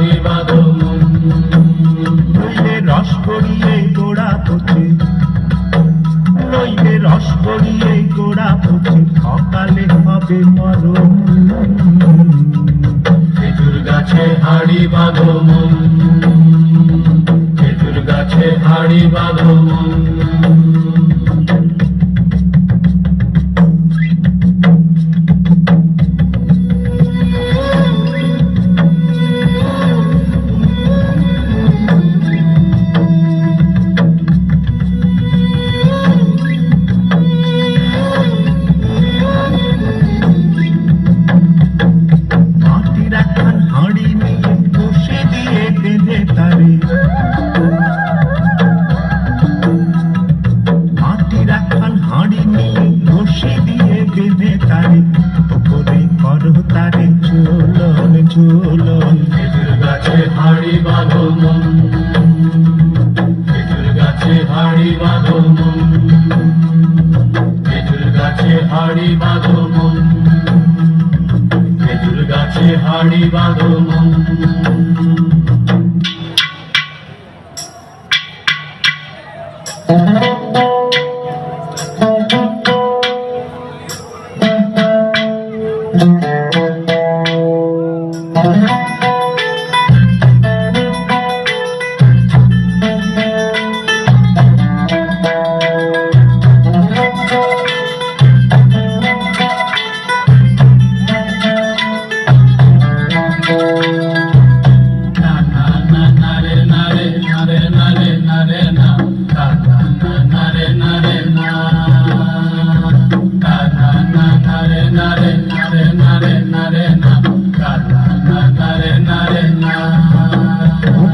হাড়ি বাঁধো মন। নইলে রস গড়িয়ে গোড়া পচে, নইলে রস গড়িয়ে গোড়া পচে, সকালে হবে মরণ। খেজুর গাছে হাড়ি বাঁধো মন, খেজুর গাছে হাড়ি বাঁধো মন। মাটির একখান হাঁড়ি নিয়ে বসে দিয়ে বেঁধে তারে, মাটির একখান হাঁড়ি নিয়ে বসে দিয়ে বেঁধে তারে, ওপরে করো তারে ঝোলন ঝোলন। খেজুর গাছে হাড়ি বাঁধো মন, খেজুর গাছে হাড়ি বাঁধো মন, খেজুর গাছে হাড়ি বাঁধো মন, খেজুর গাছে হাড়ি বাঁধো মন।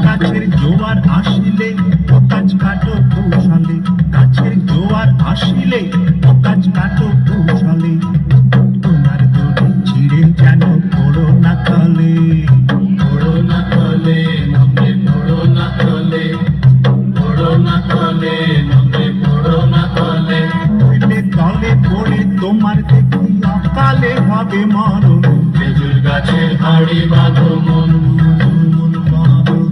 গাছের জোয়ার আসিলে কাজ কাটো কৌশলে, গাছের জোয়ার আসিলে কাজ কাটো কৌশলে, তোমার দড়ি ছিঁড়ে যেন পড়ো না তলে। পড়ো না তলে নমরে, পড়ো না তলে, পড়ো না তলে নমরে, পড়ো না তলে। নইলে তলে পড়ে তোমার দেখি অকালে হবে মরণ। খেজুর গাছে হাড়ি বাঁধো মন,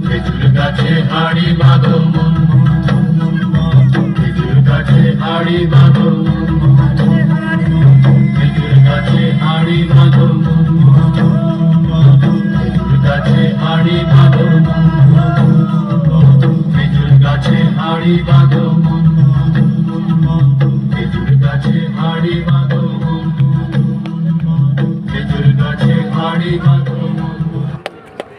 খেজুর গাছে হাড়ি বাঁধো মন, খেজুর গাছে হাড়ি বাঁধো মন, খেজুর গাছে হাড়ি বাঁধো মন, খেজুর গাছে হাড়ি বাঁধো মন, খেজুর গাছে হাড়ি বাঁধো।